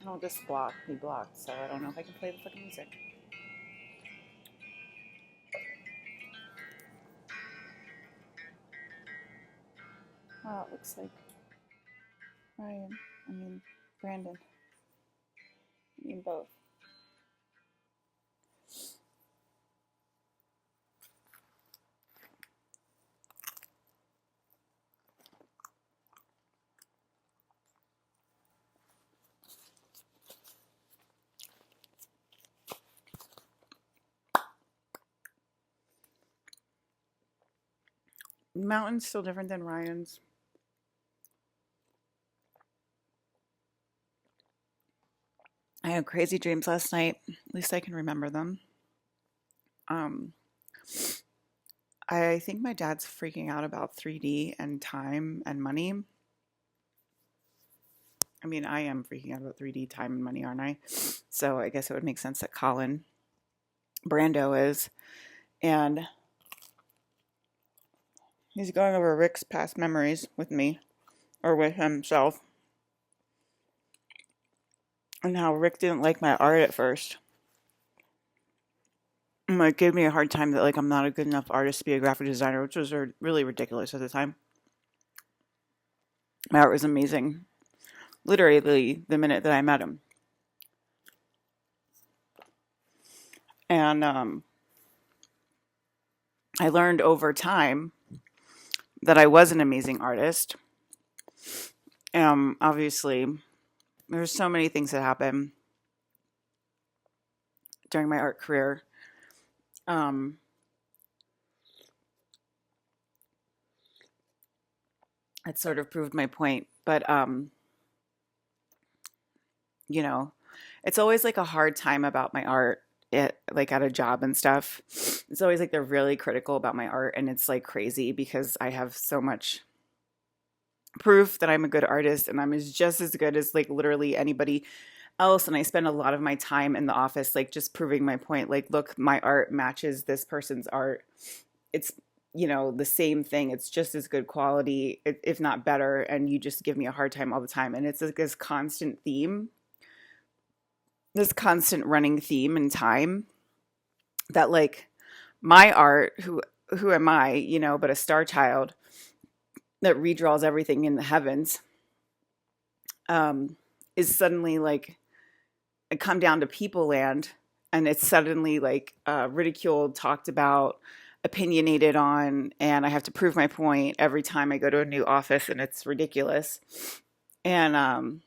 Oh, this be blocked, so I don't know if I can play the fucking music. Well, it looks like Ryan. I mean, Brandon. I mean, both. Mountain's still different than Ryan's. I had crazy dreams last night. At least I can remember them. Um, I think my dad's freaking out about 3D and time and money. I mean, I am freaking out about 3D, time, and money, aren't I? So I guess it would make sense that Colin Brando is. And he's going over Rick's past memories with me, or with himself, and how Rick didn't like my art at first. And like gave me a hard time that like I'm not a good enough artist to be a graphic designer, which was really ridiculous at the time. My art was amazing, literally the minute that I met him. And I learned over time that I was an amazing artist. Obviously, there's so many things that happen during my art career. Um, it sort of proved my point, but you know, it's always like a hard time about my art. Like at a job and stuff, it's always like they're really critical about my art, and it's like crazy because I have so much proof that I'm a good artist and I'm just as good as like literally anybody else. And I spend a lot of my time in the office, like just proving my point. Like, look, my art matches this person's art. It's, the same thing. It's just as good quality, if not better. And you just give me a hard time all the time. And it's like this constant theme, this constant running theme in time that like my art, who am I, but a star child that redraws everything in the heavens, is suddenly like I come down to people land and it's suddenly like ridiculed, talked about, opinionated on, and I have to prove my point every time I go to a new office, and it's ridiculous. And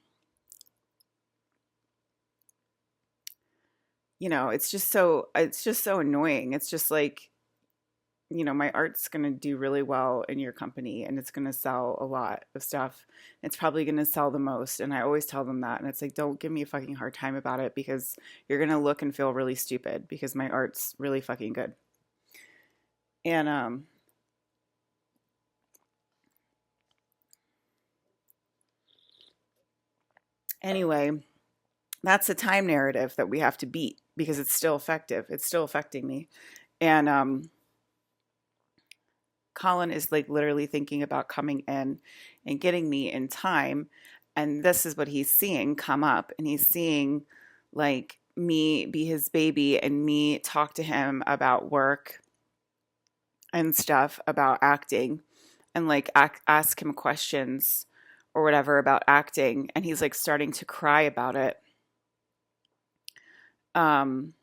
it's just so annoying. It's just like, my art's going to do really well in your company and it's going to sell a lot of stuff. It's probably going to sell the most. And I always tell them that. And it's like, don't give me a fucking hard time about it because you're going to look and feel really stupid because my art's really fucking good. And, anyway, that's the time narrative that we have to beat because it's still effective. It's still affecting me. And, Colin is like literally thinking about coming in and getting me in time. And this is what he's seeing come up. And he's seeing like me be his baby and me talk to him about work and stuff, about acting, and like ask him questions or whatever about acting. And he's like starting to cry about it. Um,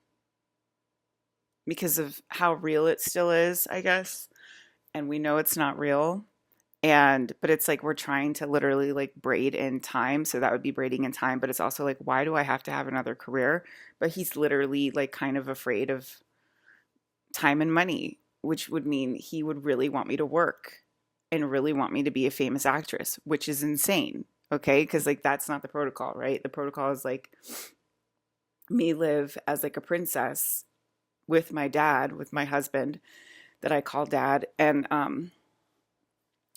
because of how real it still is, I guess. And we know it's not real. But it's like we're trying to literally like braid in time. So that would be braiding in time. But it's also like, why do I have to have another career? But he's literally like kind of afraid of time and money, which would mean he would really want me to work and really want me to be a famous actress, which is insane. Okay. Cause like that's not the protocol, right? The protocol is like me live as like a princess with my dad, with my husband that I call dad. And,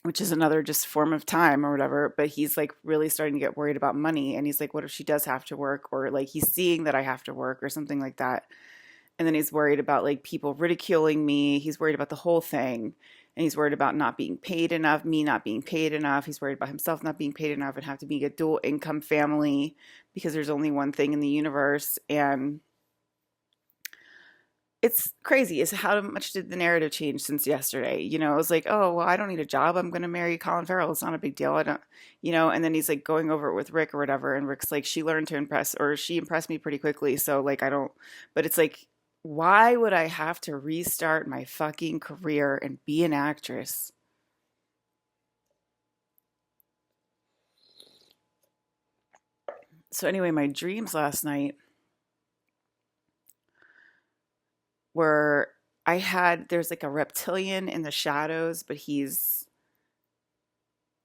which is another just form of time or whatever, but he's like really starting to get worried about money. And he's like, what if she does have to work? Or like he's seeing that I have to work or something like that. And then he's worried about like people ridiculing me. He's worried about the whole thing. And he's worried about not being paid enough, me not being paid enough. He's worried about himself not being paid enough and have to be a dual income family because there's only one thing in the universe. And it's crazy is how much did the narrative change since yesterday? It was like, oh, well, I don't need a job. I'm going to marry Colin Farrell. It's not a big deal. I don't, and then he's like going over it with Rick or whatever. And Rick's like, she learned to impress, or she impressed me pretty quickly. So like, I don't, but it's like, why would I have to restart my fucking career and be an actress? So anyway, my dreams last night where there's like a reptilian in the shadows, but he's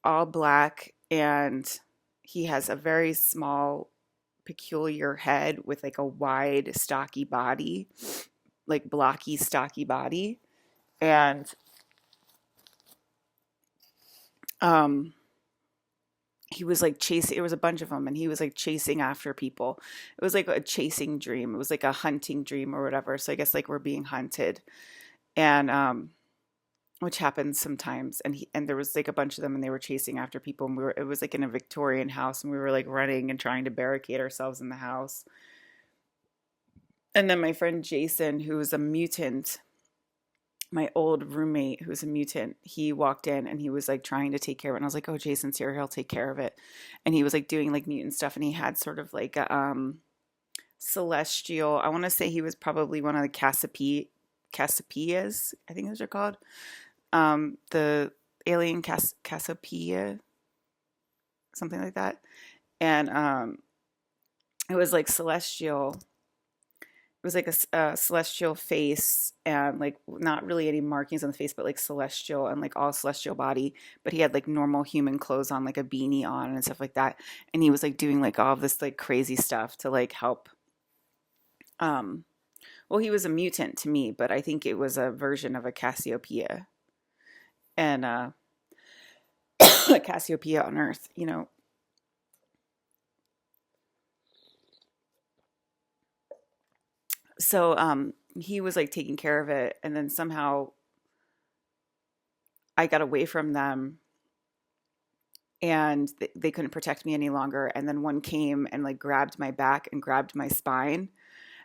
all black and he has a very small, peculiar head with like a wide, stocky body, like blocky, stocky body. And um, he was like chasing, it was a bunch of them, and he was like chasing after people. It was like a chasing dream. It was like a hunting dream or whatever. So I guess like we're being hunted. And which happens sometimes. And there was like a bunch of them, and they were chasing after people, and it was like in a Victorian house, and we were like running and trying to barricade ourselves in the house. And then my friend Jason, who was a mutant, my old roommate who's a mutant, he walked in and he was like trying to take care of it. And I was like, oh, Jason's here, he'll take care of it. And he was like doing like mutant stuff, and he had sort of like a celestial, I want to say he was probably one of the Cassiopeas, I think those are called. The alien Cassiopeia, something like that. And it was like celestial. It was like a celestial face, and like not really any markings on the face, but like celestial and like all celestial body. But he had like normal human clothes on, like a beanie on and stuff like that. And he was like doing like all of this like crazy stuff to like help. Um, well, he was a mutant to me, but I think it was a version of a Cassiopeia, and Cassiopeia on Earth. So he was like taking care of it, and then somehow I got away from them, and they couldn't protect me any longer. And then one came and like grabbed my back and grabbed my spine.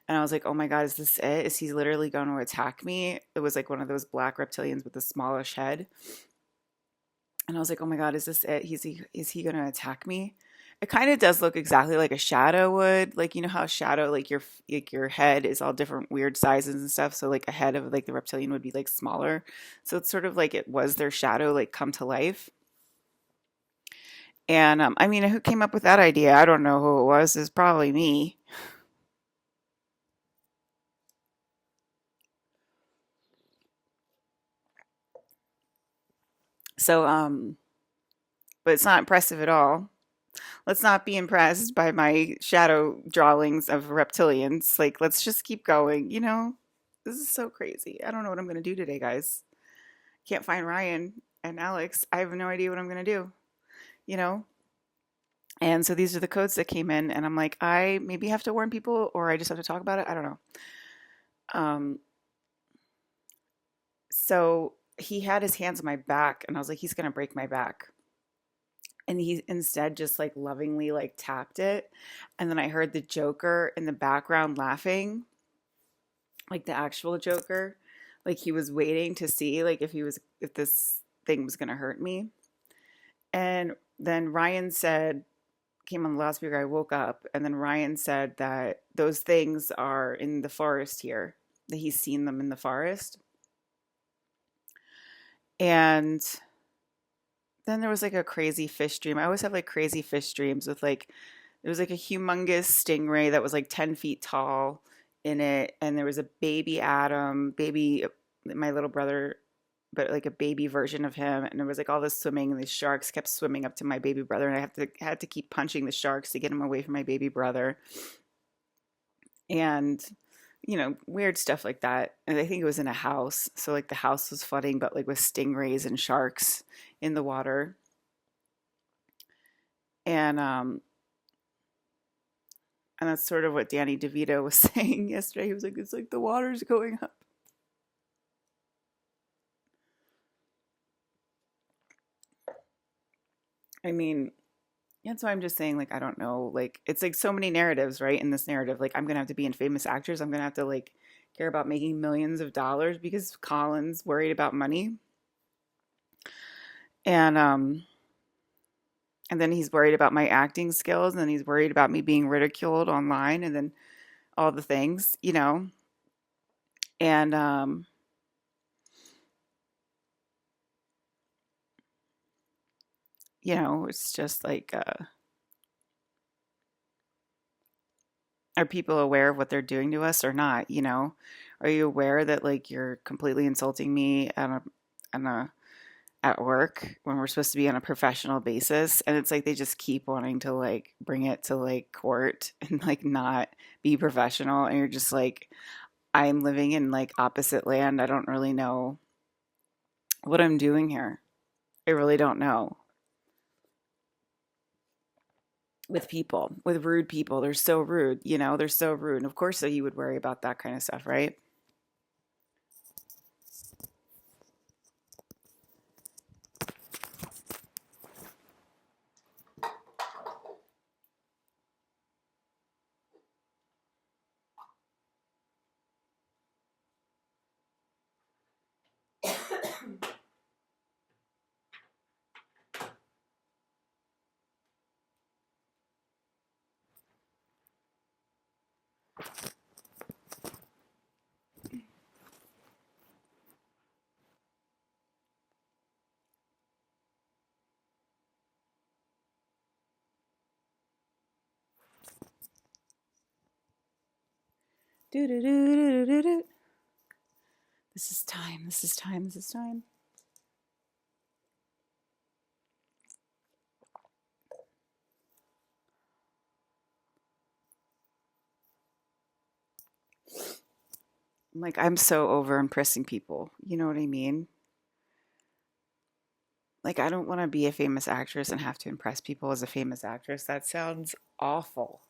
And I was like, oh my God, is this it? Is he literally going to attack me? It was like one of those black reptilians with a smallish head. And I was like, oh my God, is this it? Is he going to attack me? It kind of does look exactly like a shadow would. Like, you know how a shadow, like your head is all different weird sizes and stuff. So like a head of like the reptilian would be like smaller. So it's sort of like it was their shadow like come to life. And I mean, who came up with that idea? I don't know who it was. It's probably me. So but it's not impressive at all. Let's not be impressed by my shadow drawings of reptilians. Like, let's just keep going. This is so crazy. I don't know what I'm going to do today, guys. Can't find Ryan and Alex. I have no idea what I'm going to do, you know? And so these are the codes that came in, and I'm like, I maybe have to warn people, or I just have to talk about it. I don't know. Um, so he had his hands on my back, and I was like, he's going to break my back. And he instead just like lovingly like tapped it. And then I heard the Joker in the background laughing, like the actual Joker. Like he was waiting to see like if this thing was gonna hurt me. And then Ryan came on the loudspeaker, I woke up, and then Ryan said that those things are in the forest here, that he's seen them in the forest. And then there was like a crazy fish dream. I always have like crazy fish dreams with like, there was like a humongous stingray that was like 10 feet tall in it. And there was a baby my little brother, but like a baby version of him. And there was like all this swimming, and these sharks kept swimming up to my baby brother. And I had to keep punching the sharks to get him away from my baby brother. And, weird stuff like that. And I think it was in a house. So like the house was flooding, but like with stingrays and sharks in the water. And that's sort of what Danny DeVito was saying yesterday. He was like, it's like the water's going up. I mean, that's why I'm just saying, like, I don't know. Like, it's like so many narratives, right? In this narrative, like, I'm gonna have to be in famous actors. I'm gonna have to like care about making millions of dollars because Colin's worried about money, and and then he's worried about my acting skills, and then he's worried about me being ridiculed online, and then all the things, and it's just like, are people aware of what they're doing to us or not? Are you aware that like you're completely insulting me on a at work when we're supposed to be on a professional basis? And it's like they just keep wanting to like bring it to like court and like not be professional. And you're just like, I'm living in like opposite land. I don't really know what I'm doing here. I really don't know. With people, with rude people, they're so rude, they're so rude. And of course, so you would worry about that kind of stuff, right? Do do do do do do. This is time. This is time. This is time. Like, I'm so over impressing people. You know what I mean? Like, I don't want to be a famous actress and have to impress people as a famous actress. That sounds awful.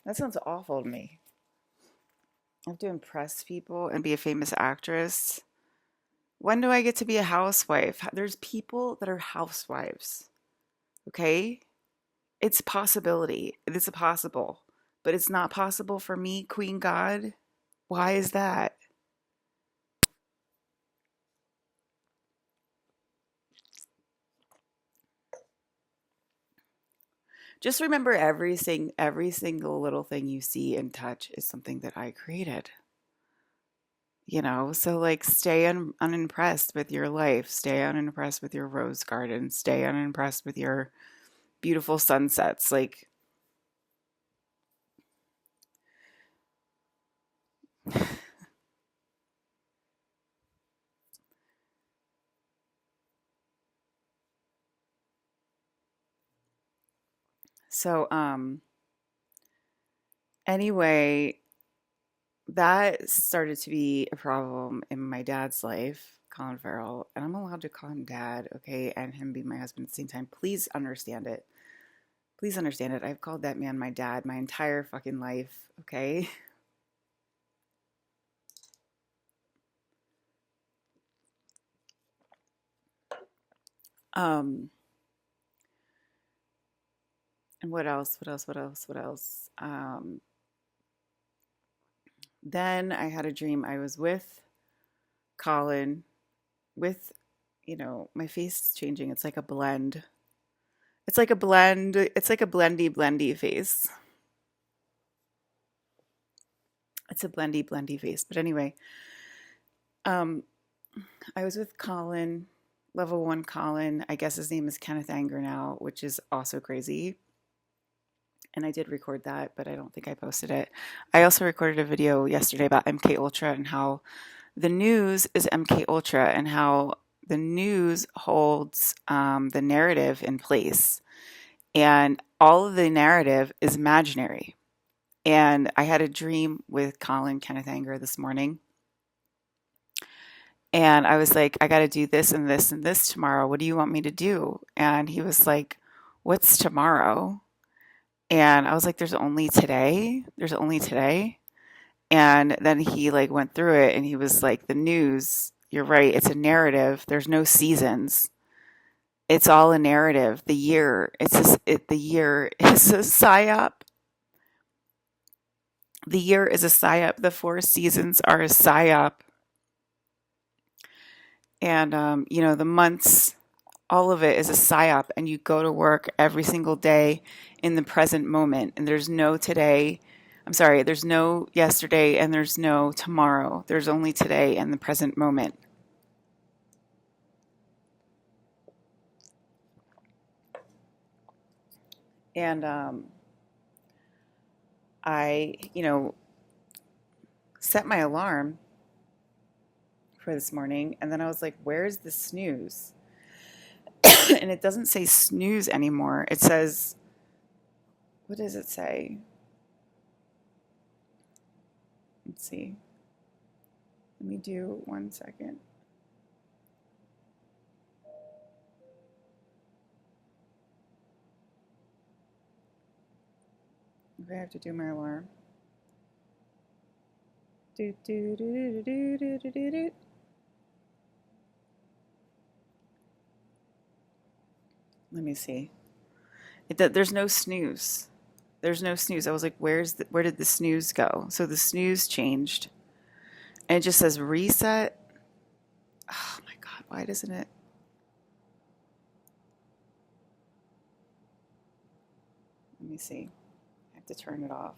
That sounds awful to me. I have to impress people and be a famous actress. When do I get to be a housewife? There's people that are housewives, okay? It's a possibility. It is a possible, but it's not possible for me, Queen God. Why is that? Just remember every single little thing you see and touch is something that I created. So like stay unimpressed with your life, stay unimpressed with your rose garden, stay unimpressed with your beautiful sunsets. Like, so, anyway, that started to be a problem in my dad's life, Colin Farrell, and I'm allowed to call him dad, okay, and him be my husband at the same time. Please understand it. Please understand it. I've called that man my dad my entire fucking life, okay? Um, and what else? What else? What else? What else? Then I had a dream. I was with Colin, with, my face is changing. It's like a blend. It's like a blend. It's like a blendy face. It's a blendy face. But anyway, um, I was with Colin, level one Colin. I guess his name is Kenneth Anger now, which is also crazy. And I did record that, but I don't think I posted it. I also recorded a video yesterday about MK Ultra and how the news is MK Ultra and how the news holds the narrative in place, and all of the narrative is imaginary. And I had a dream with Colin Kenneth Anger this morning, and I was like, I got to do this and this and this tomorrow. What do you want me to do? And he was like, what's tomorrow? And I was like, there's only today. There's only today. And then he like went through it and he was like, the news, you're right, it's a narrative. There's no seasons. It's all a narrative. The year is a psyop. The year is a psyop. The four seasons are a psyop. And, the months, all of it is a psyop. And you go to work every single day in the present moment. And there's no today. I'm sorry, there's no yesterday and there's no tomorrow. There's only today and the present moment. And I, set my alarm for this morning. And then I was like, where's the snooze? And it doesn't say snooze anymore. It says, what does it say? Let's see. Let me do 1 second. Okay, I have to do my alarm. Do, do, do, do, do, do, do, do, do. Let me see. There's no snooze. There's no snooze. I was like, where did the snooze go? So the snooze changed. And it just says reset. Oh my God, why doesn't it? Let me see. I have to turn it off.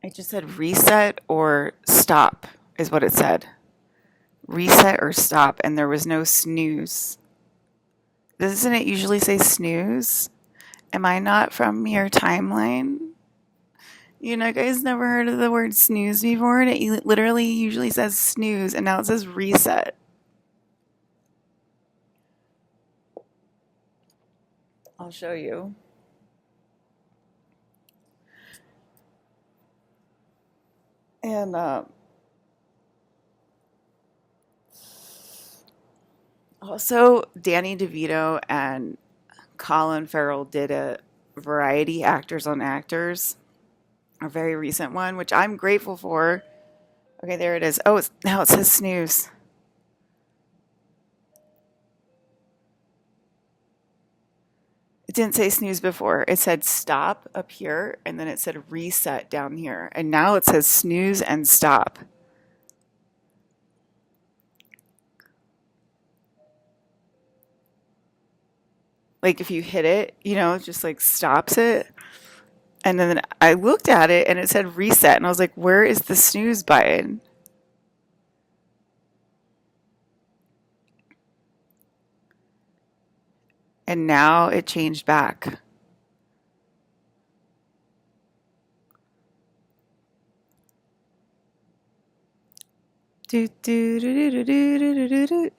It just said reset or stop is what it said. Reset or stop, and there was no snooze. Doesn't it usually say snooze? Am I not from your timeline? Guys never heard of the word snooze before, and it literally usually says snooze, and now it says reset. I'll show you. And also, Danny DeVito and Colin Farrell did a variety Actors on Actors, a very recent one, which I'm grateful for. Okay, there it is. Oh, now it says snooze. It didn't say snooze before. It said stop up here, and then it said reset down here. And now it says snooze and stop. Like if you hit it, it just like stops it. And then I looked at it and it said reset. And I was like, where is the snooze button? And now it changed back. Do, do, do, do, do, do, do, do.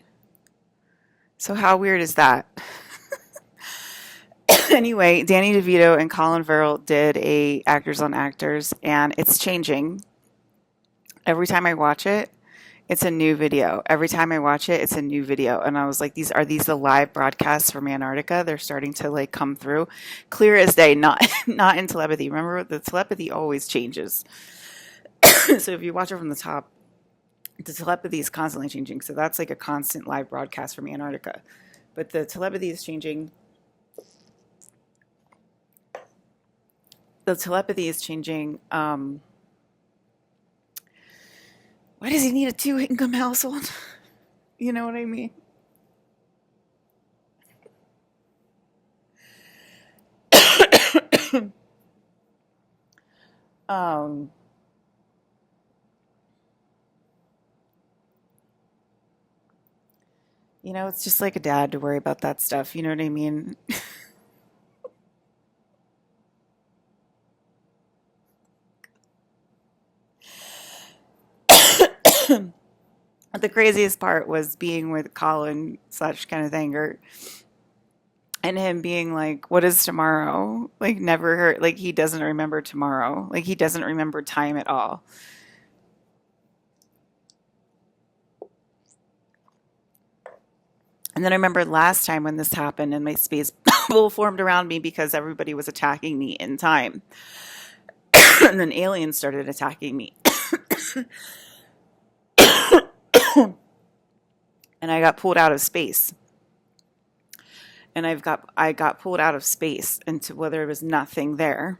So how weird is that? Anyway, Danny DeVito and Colin Farrell did a Actors on Actors, and it's changing. Every time I watch it, it's a new video. Every time I watch it, it's a new video. And I was like, are these the live broadcasts from Antarctica? They're starting to like come through. Clear as day, not in telepathy. Remember, the telepathy always changes. So if you watch it from the top, the telepathy is constantly changing. So that's like a constant live broadcast from Antarctica. But the telepathy is changing. The telepathy is changing. Why does he need a 2-income household? You know what I mean? It's just like a dad to worry about that stuff. You know what I mean? The craziest part was being with Colin / Kenneth Anger and him being like, what is tomorrow? Like never heard, like he doesn't remember tomorrow. Like he doesn't remember time at all. And then I remember last time when this happened and my space bubble formed around me because everybody was attacking me in time. And then aliens started attacking me. and I got pulled out of space. And I got pulled out of space into where there was nothing there.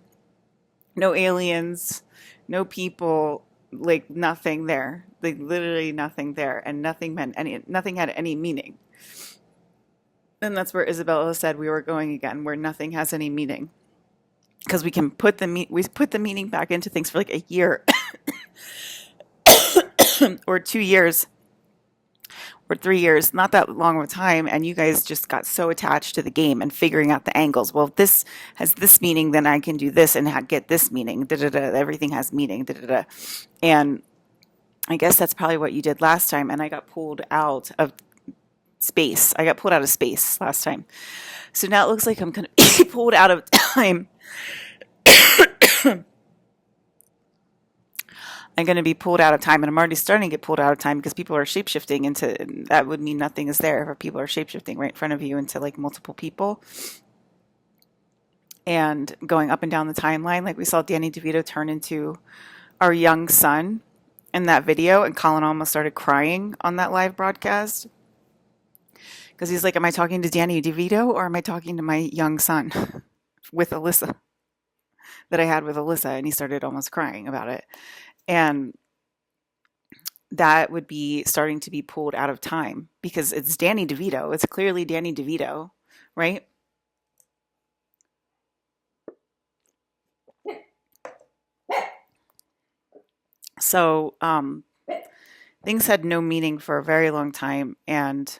No aliens, no people, like nothing there. Like literally nothing there, and nothing had any meaning. And that's where Isabella said we were going again, where nothing has any meaning. Because we put the meaning back into things for like a year or 2 years or 3 years, not that long of a time, and you guys just got so attached to the game and figuring out the angles. Well, if this has this meaning, then I can do this and get this meaning. Da, da, da. Everything has meaning. Da, da, da. And I guess that's probably what you did last time. And I got pulled out of space. I got pulled out of space last time. So now it looks like I'm going to be pulled out of time. I'm going to be pulled out of time, and I'm already starting to get pulled out of time because people are shapeshifting into, that would mean nothing is there, if people are shapeshifting right in front of you into like multiple people and going up and down the timeline. Like we saw Danny DeVito turn into our young son in that video, and Colin almost started crying on that live broadcast because he's like, am I talking to Danny DeVito or am I talking to my young son with Alyssa that I had with Alyssa? And he started almost crying about it. And that would be starting to be pulled out of time because it's Danny DeVito. It's clearly Danny DeVito, right? So things had no meaning for a very long time, and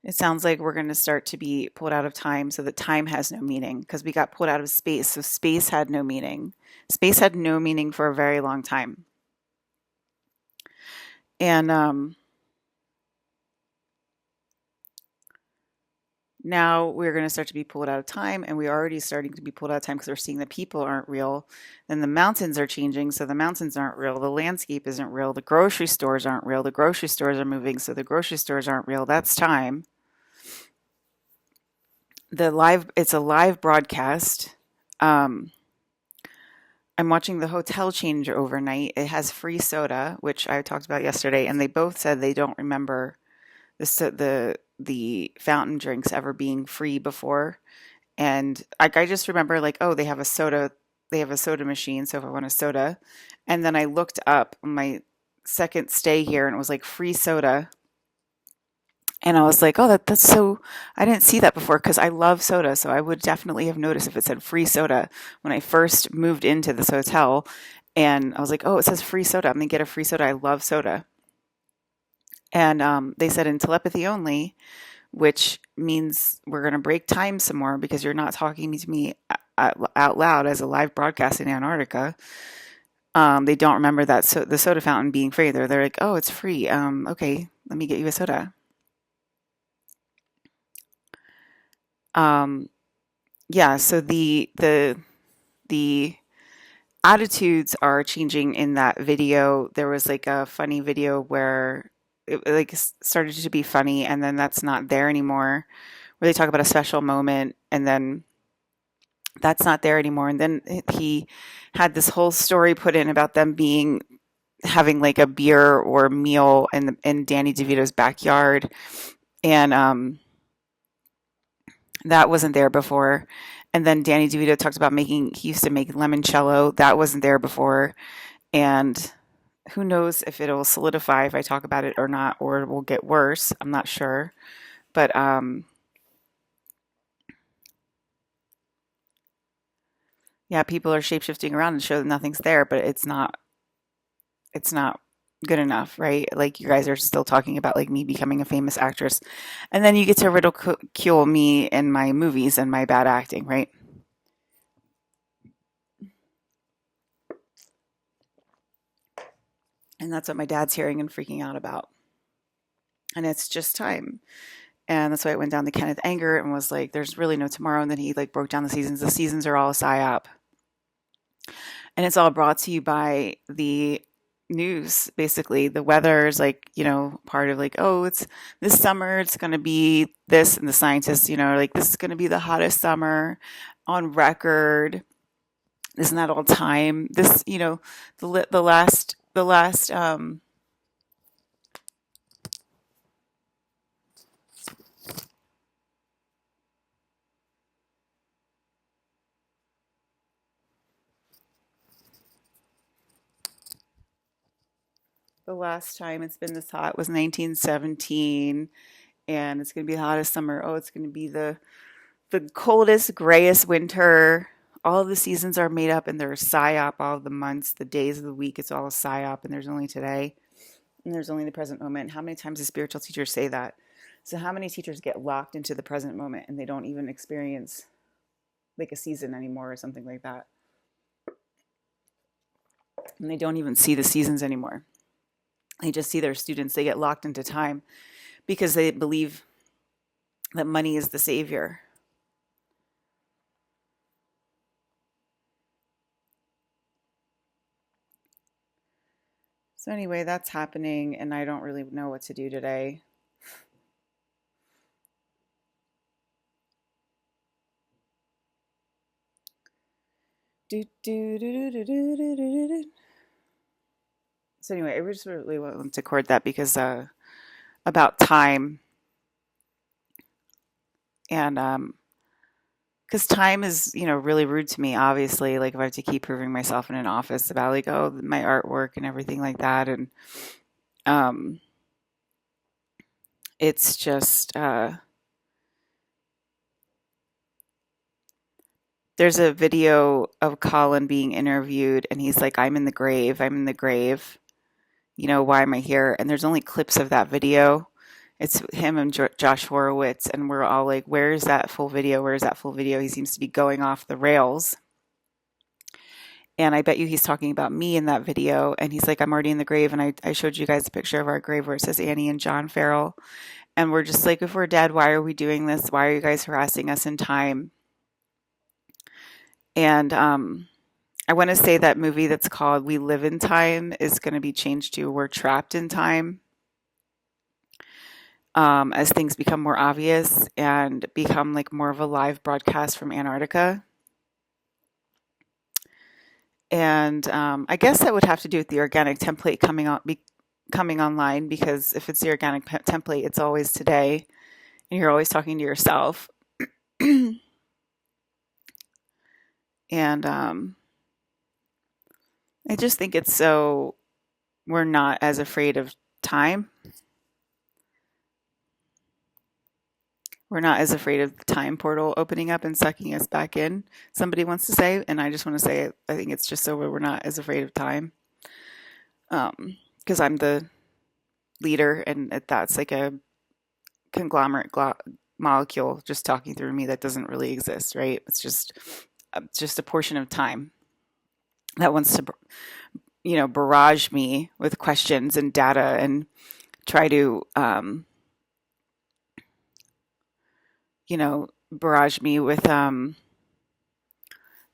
it sounds like we're going to start to be pulled out of time so that time has no meaning because we got pulled out of space. So space had no meaning. Space had no meaning for a very long time. And now we're going to start to be pulled out of time, and we're already starting to be pulled out of time because we're seeing that people aren't real. Then the mountains are changing, so the mountains aren't real. The landscape isn't real. The grocery stores aren't real. The grocery stores are moving, so the grocery stores aren't real. That's time. It's a live broadcast. I'm watching the hotel change overnight. It has free soda, which I talked about yesterday, and they both said they don't remember the fountain drinks ever being free before. And I just remember like, oh, they have a soda machine, so if I want a soda. And then I looked up on my second stay here and it was like free soda. And I was like, oh, that's so, I didn't see that before because I love soda. So I would definitely have noticed if it said free soda when I first moved into this hotel. And I was like, oh, it says free soda. I'm going to get a free soda. I love soda. And they said in telepathy only, which means we're going to break time some more because you're not talking to me out loud as a live broadcast in Antarctica. They don't remember that the soda fountain being free. They're like, oh, it's free. Okay, let me get you a soda. Yeah, so the attitudes are changing in that video. There was like a funny video where it like started to be funny, and then that's not there anymore. Where they talk about a special moment, and then that's not there anymore. And then he had this whole story put in about them having like a beer or a meal in Danny DeVito's backyard, and that wasn't there before. And then Danny DeVito talked about he used to make limoncello. That wasn't there before. And who knows if it'll solidify if I talk about it or not, or it will get worse. I'm not sure. But yeah, people are shapeshifting around and show that nothing's there, but it's not good enough, right? Like you guys are still talking about like me becoming a famous actress, and then you get to ridicule me in my movies and my bad acting, right? And that's what my dad's hearing and freaking out about. And it's just time. And that's why I went down to Kenneth Anger and was like, there's really no tomorrow. And then he like broke down the seasons. The seasons are all a psyop. And it's all brought to you by the news, basically. The weather is like, part of like, oh, it's this summer, it's going to be this. And the scientists, are like, this is going to be the hottest summer on record. Isn't that all time? This, the last the last time it's been this hot was 1917, and it's going to be the hottest summer. Oh, it's going to be the coldest, grayest winter. All of the seasons are made up, and they're a psyop. All of the months, the days of the week, it's all a psyop, and there's only today, and there's only the present moment. How many times do spiritual teachers say that? So how many teachers get locked into the present moment and they don't even experience like a season anymore or something like that? And they don't even see the seasons anymore. They just see their students. They get locked into time because they believe that money is the savior. So anyway, that's happening, and I don't really know what to do today. So anyway, I just really wanted to record that because about time, and because time is, really rude to me, obviously. Like if I have to keep proving myself in an office about like, oh, my artwork and everything like that. And um, it's just, there's a video of Colin being interviewed and he's like, I'm in the grave. I'm in the grave. Why am I here? And there's only clips of that video. It's him and Josh Horowitz, and we're all like, where is that full video? Where is that full video? He seems to be going off the rails. And I bet you he's talking about me in that video. And he's like, I'm already in the grave. And I showed you guys a picture of our grave where it says Annie and John Farrell. And we're just like, if we're dead, why are we doing this? Why are you guys harassing us in time? And I want to say that movie that's called We Live in Time is going to be changed to We're Trapped in Time. As things become more obvious and become like more of a live broadcast from Antarctica. And I guess that would have to do with the organic template coming online, because if it's the organic template, it's always today, and you're always talking to yourself. And I just think it's so we're not as afraid of time. We're not as afraid of the time portal opening up and sucking us back in, somebody wants to say. And I just want to say, I think it's just so we're not as afraid of time. Because I'm the leader, and that's like a conglomerate molecule just talking through me that doesn't really exist, right? It's just a portion of time that wants to, barrage me with questions and data and try to, barrage me with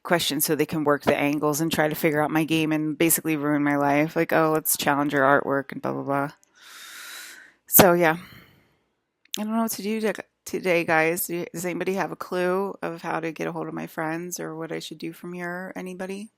questions so they can work the angles and try to figure out my game and basically ruin my life. Like, oh, let's challenge your artwork and blah, blah, blah. So, yeah. I don't know what to do today, guys. Does anybody have a clue of how to get a hold of my friends or what I should do from here? Anybody?